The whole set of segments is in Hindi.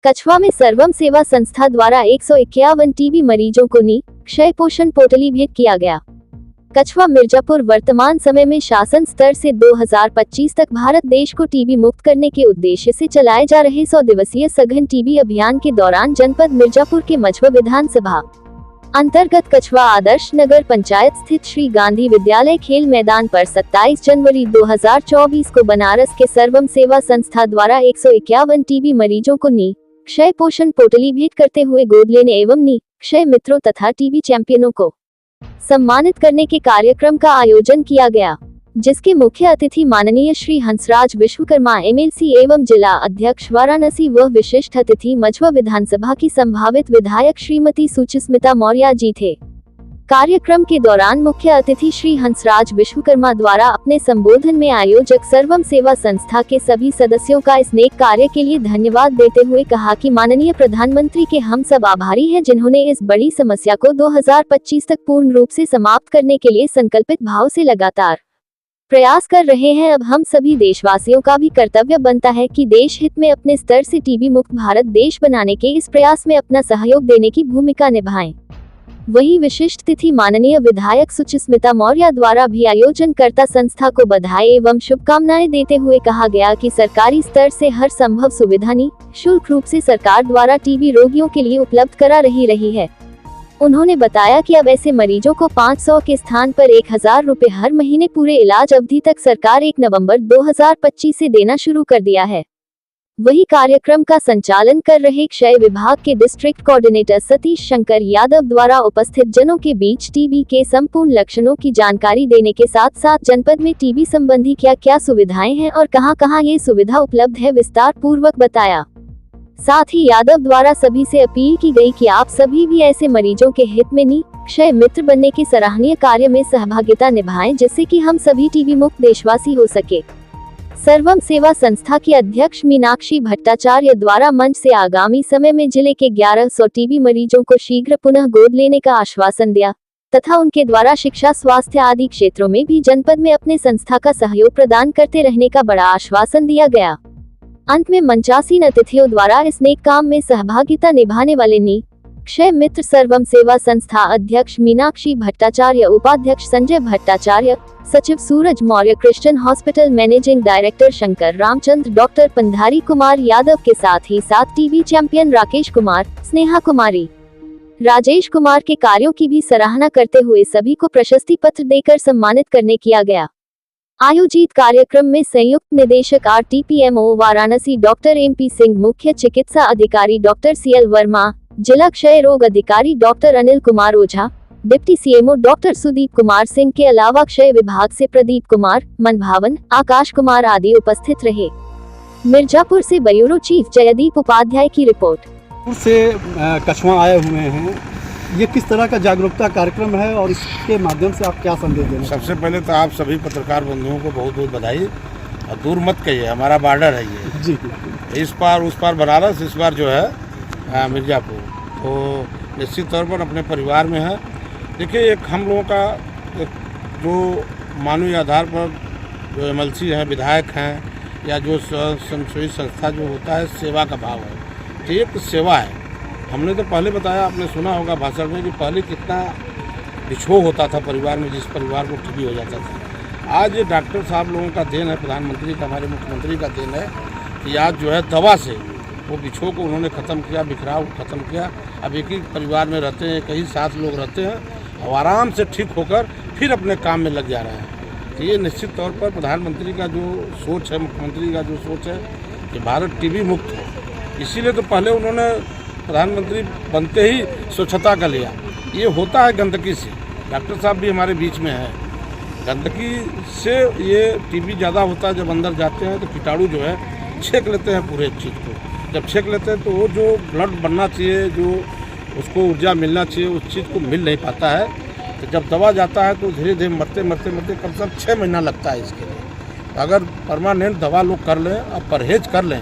कछवा में सर्वम सेवा संस्था द्वारा 151 टीबी मरीजों को क्षय पोषण पोटली भेंट किया गया। कछवा मिर्जापुर वर्तमान समय में शासन स्तर से 2025 तक भारत देश को टीबी मुक्त करने के उद्देश्य से चलाए जा रहे 100 दिवसीय सघन टीबी अभियान के दौरान जनपद मिर्जापुर के मछवा विधानसभा अंतर्गत कछवा आदर्श नगर पंचायत स्थित श्री गांधी विद्यालय खेल मैदान पर 27 जनवरी 2024 को बनारस के सर्वम सेवा संस्था द्वारा 151 टीबी मरीजों को क्षय पोषण पोटली भेंट करते हुए गोद लेने एवं क्षय मित्रों तथा टीबी चैंपियनों को सम्मानित करने के कार्यक्रम का आयोजन किया गया, जिसके मुख्य अतिथि माननीय श्री हंसराज विश्वकर्मा एमएलसी एवं जिला अध्यक्ष वाराणसी व विशिष्ट अतिथि मछवा विधानसभा की संभावित विधायक श्रीमती सुचिस्मिता मौर्य जी थे। कार्यक्रम के दौरान मुख्य अतिथि श्री हंसराज विश्वकर्मा द्वारा अपने संबोधन में आयोजक सर्वम सेवा संस्था के सभी सदस्यों का इस नेक कार्य के लिए धन्यवाद देते हुए कहा कि माननीय प्रधानमंत्री के हम सब आभारी हैं, जिन्होंने इस बड़ी समस्या को 2025 तक पूर्ण रूप से समाप्त करने के लिए संकल्पित भाव से लगातार प्रयास कर रहे हैं। अब हम सभी देशवासियों का भी कर्तव्य बनता है कि देश हित में अपने स्तर से टीबी मुक्त भारत देश बनाने के इस प्रयास में अपना सहयोग देने की भूमिका निभाएं। वहीं विशिष्ट अतिथि माननीय विधायक सुचिस्मिता मौर्य द्वारा भी आयोजनकर्ता संस्था को बधाई एवं शुभकामनाएं देते हुए कहा गया कि सरकारी स्तर से हर संभव सुविधा निःशुल्क रूप से सरकार द्वारा टीबी रोगियों के लिए उपलब्ध करा रही है। उन्होंने बताया कि अब ऐसे मरीजों को 500 के स्थान पर 1000 रुपए हर महीने पूरे इलाज अवधि तक सरकार 1 नवंबर 2025 से देना शुरू कर दिया है। वही कार्यक्रम का संचालन कर रहे क्षय विभाग के डिस्ट्रिक्ट कोऑर्डिनेटर सतीश शंकर यादव द्वारा उपस्थित जनों के बीच टीबी के संपूर्ण लक्षणों की जानकारी देने के साथ साथ जनपद में टीबी संबंधी क्या सुविधाएं हैं और कहां ये सुविधा उपलब्ध है विस्तार पूर्वक बताया। साथ ही यादव द्वारा सभी से अपील की गई कि आप सभी भी ऐसे मरीजों के हित में क्षय मित्र बनने के सराहनीय कार्य में सहभागिता निभाएं, जिससे कि हम सभी टीबी मुक्त देशवासी हो सके। सर्वम सेवा संस्था की अध्यक्ष मीनाक्षी भट्टाचार्य द्वारा मंच से आगामी समय में जिले के 1100 टीबी मरीजों को शीघ्र पुनः गोद लेने का आश्वासन दिया तथा उनके द्वारा शिक्षा स्वास्थ्य आदि क्षेत्रों में भी जनपद में अपने संस्था का सहयोग प्रदान करते रहने का बड़ा आश्वासन दिया गया। अंत में मंचासीन अतिथियों द्वारा इस नेक काम में सहभागिता निभाने वाले क्षय मित्र सर्वम सेवा संस्था अध्यक्ष मीनाक्षी भट्टाचार्य, उपाध्यक्ष संजय भट्टाचार्य, सचिव Suraj Maurya, Christian hospital managing director Shankar Ramchandra, doctor Pandhari Kumar Yadav के साथ ही 7 टीबी चैंपियन राकेश कुमार, स्नेहा कुमारी, राजेश कुमार के कार्यों की भी सराहना करते हुए सभी को प्रशस्ति पत्र देकर सम्मानित करने किया गया। आयोजित कार्यक्रम में संयुक्त निदेशक RTPMO Varanasi doctor MP Singh, मुख्य चिकित्सा अधिकारी डॉक्टर CL वर्मा, जिला क्षय रोग अधिकारी doctor Anil Kumar Ojha, deputy CMO doctor Sudeep Kumar Singh के अलावा क्षय विभाग से प्रदीप कुमार, मनभावन, आकाश कुमार आदि उपस्थित रहे। मिर्जापुर से ब्यूरो चीफ जयदीप उपाध्याय की रिपोर्ट। से कछवा आए हुए हैं, ये किस तरह का जागरूकता कार्यक्रम है और इसके माध्यम से आप क्या संदेश देंगे? सबसे पहले तो आप सभी पत्रकार बंधुओं को बहुत बहुत बधाई, और दूर मत कहिए, हमारा बॉर्डर है ये जी। इस पार उस पार बनारस, इस बार जो है मिर्जापुर, तो निश्चित तौर पर अपने परिवार में है। देखिए, एक हम लोगों का एक जो मानवीय आधार पर जो MLC है, विधायक हैं, या जो स्वयंसेवी संस्था जो होता है, सेवा का भाव है, तो एक सेवा है। हमने तो पहले बताया, आपने सुना होगा भाषण में, कि पहले कितना विक्षोभ होता था परिवार में, जिस परिवार को टीबी हो जाता था। आज डॉक्टर साहब लोगों का देन है, प्रधानमंत्री का, हमारे मुख्यमंत्री का देन है कि आज जो है दवा से वो विक्षोभ को उन्होंने ख़त्म किया, बिखराव ख़त्म किया। अब एक ही परिवार में रहते हैं, कई 7 लोग रहते हैं और आराम से ठीक होकर फिर अपने काम में लग जा रहे हैं। तो ये निश्चित तौर पर प्रधानमंत्री का जो सोच है, मुख्यमंत्री का जो सोच है कि भारत टीबी मुक्त हो, इसीलिए तो पहले उन्होंने प्रधानमंत्री बनते ही स्वच्छता का लिया। ये होता है गंदगी से, डॉक्टर साहब भी हमारे बीच में हैं, गंदगी से ये टीबी ज़्यादा होता है। जब अंदर जाते हैं तो कीटाणु जो है छेक लेते हैं पूरे चीज़ को, जब छेक लेते हैं तो वो जो ब्लड बनना चाहिए, जो उसको ऊर्जा मिलना चाहिए, उस चीज़ को मिल नहीं पाता है। तो जब दवा जाता है तो धीरे धीरे मरते मरते मरते कम से कम 6 महीना लगता है इसके लिए। तो अगर परमानेंट दवा लोग कर लें और परहेज कर लें,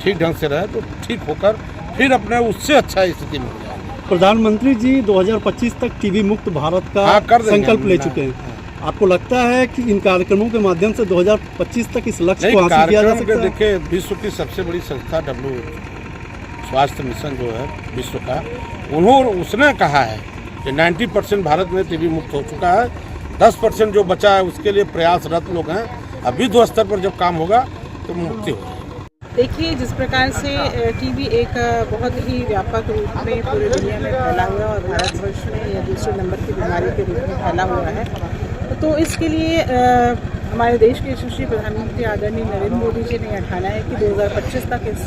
ठीक ढंग से रहे, तो ठीक होकर फिर अपने उससे अच्छा स्थिति में हो जाएगी। प्रधानमंत्री जी 2025 तक टीबी मुक्त भारत का संकल्प ले चुके हैं। आपको लगता है कि इन कार्यक्रमों के माध्यम से 2025 तक इस लक्ष्य को हासिल किया जा सकता है? देखिए, विश्व की सबसे बड़ी संस्था WHO स्वास्थ्य मिशन जो है विश्व का, उसने कहा है कि 90% भारत में टीबी मुक्त हो चुका है। 10% जो बचा है उसके लिए प्रयासरत लोग हैं। अब युद्ध स्तर पर जब काम होगा तो मुक्ति होगी। देखिए, जिस प्रकार से टीबी एक बहुत ही व्यापक रूप में पूरी दुनिया में फैला हुआ है और भारतवर्ष में यह दूसरे नंबर की बीमारी के रूप में फैला हुआ है, तो इसके लिए हमारे देश के यशस्वी प्रधानमंत्री आदरणीय नरेंद्र मोदी जी ने ठाना है कि 2025 तक इस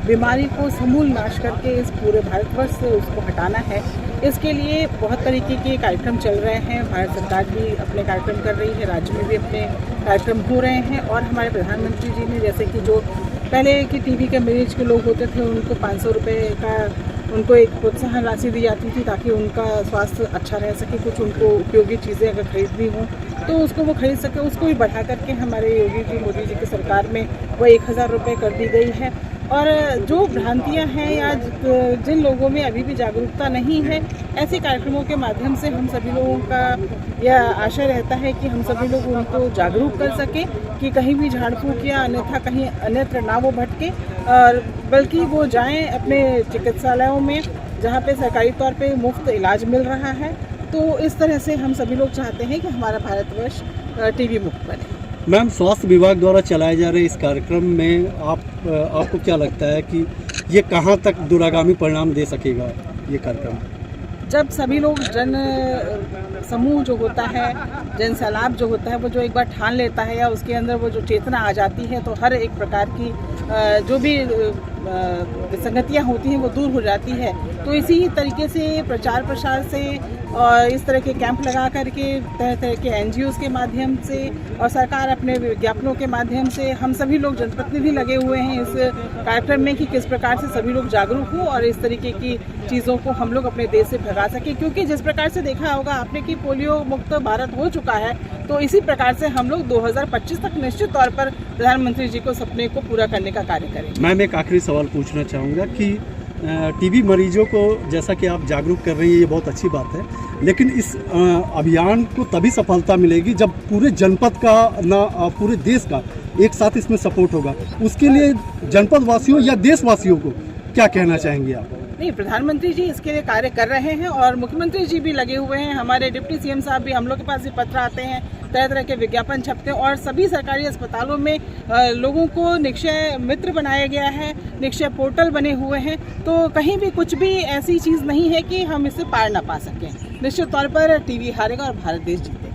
बीमारी को समूल नाश करके इस पूरे भारतवर्ष से उसको हटाना है। इसके लिए बहुत तरीके के कार्यक्रम चल रहे हैं। भारत सरकार भी अपने कार्यक्रम कर रही है, राज्य में भी अपने कार्यक्रम हो रहे हैं और हमारे प्रधानमंत्री जी ने जैसे कि जो पहले कि टीबी के मरीज के लोग होते थे उनको 500 रुपये का उनको एक प्रोत्साहन राशि दी जाती थी ताकि उनका स्वास्थ्य अच्छा रह सके, कुछ उनको उपयोगी चीज़ें अगर खरीदनी हो तो उसको वो खरीद सके। उसको भी बढ़ा करके हमारे योगी जी मोदी जी की सरकार में वो 1000 रुपये कर दी गई है। और जो भ्रांतियां हैं या जिन लोगों में अभी भी जागरूकता नहीं है, ऐसे कार्यक्रमों के माध्यम से हम सभी लोगों का यह आशा रहता है कि हम सभी लोग उनको जागरूक कर सकें कि कहीं भी झाड़ फूक या अन्यथा कहीं अन्यत्र ना वो भटके, और बल्कि वो जाएं अपने चिकित्सालयों में जहाँ पे सरकारी तौर पे मुफ्त इलाज मिल रहा है। तो इस तरह से हम सभी लोग चाहते हैं कि हमारा भारतवर्ष टीबी मुक्त बने। मैम, स्वास्थ्य विभाग द्वारा चलाए जा रहे इस कार्यक्रम में आपको क्या लगता है कि ये कहाँ तक दूरगामी परिणाम दे सकेगा ये कार्यक्रम? जब सभी लोग जन समूह जो होता है, जन सैलाब जो होता है, वो जो एक बार ठान लेता है या उसके अंदर वो जो चेतना आ जाती है तो हर एक प्रकार की जो भी विसंगतियाँ होती हैं वो दूर हो जाती है। तो इसी तरीके से प्रचार प्रसार से और इस तरह के कैंप लगा करके तरह तरह के NGOs के माध्यम से और सरकार अपने विज्ञापनों के माध्यम से हम सभी लोग जनप्रतिनिधि लगे हुए हैं इस कार्यक्रम में कि किस प्रकार से सभी लोग जागरूक हों और इस तरीके की चीज़ों को हम लोग अपने देश से भगा सकें। क्योंकि जिस प्रकार से देखा होगा आपने कि पोलियो मुक्त भारत हो चुका है, तो इसी प्रकार से हम लोग 2025 तक निश्चित तौर पर प्रधानमंत्री जी को सपने को पूरा करने का कार्य करेंगे। मैं एक आखिरी सवाल पूछना चाहूँगा कि टीबी मरीजों को जैसा कि आप जागरूक कर रही हैं, ये बहुत अच्छी बात है, लेकिन इस अभियान को तभी सफलता मिलेगी जब पूरे जनपद का पूरे देश का एक साथ इसमें सपोर्ट होगा। उसके लिए जनपद वासियों या देशवासियों को क्या कहना चाहेंगे आप? नहीं, प्रधानमंत्री जी इसके लिए कार्य कर रहे हैं और मुख्यमंत्री जी भी लगे हुए हैं। हमारे डिप्टी CM साहब भी, हम लोग के पास भी पत्र आते हैं, तरह तरह के विज्ञापन छपते हैं और सभी सरकारी अस्पतालों में लोगों को निक्षय मित्र बनाया गया है, निक्षय पोर्टल बने हुए हैं। तो कहीं भी कुछ भी ऐसी चीज़ नहीं है कि हम इससे पार ना पा सकें। निश्चित तौर पर टीबी हारेगा और भारत देश जीतेगा।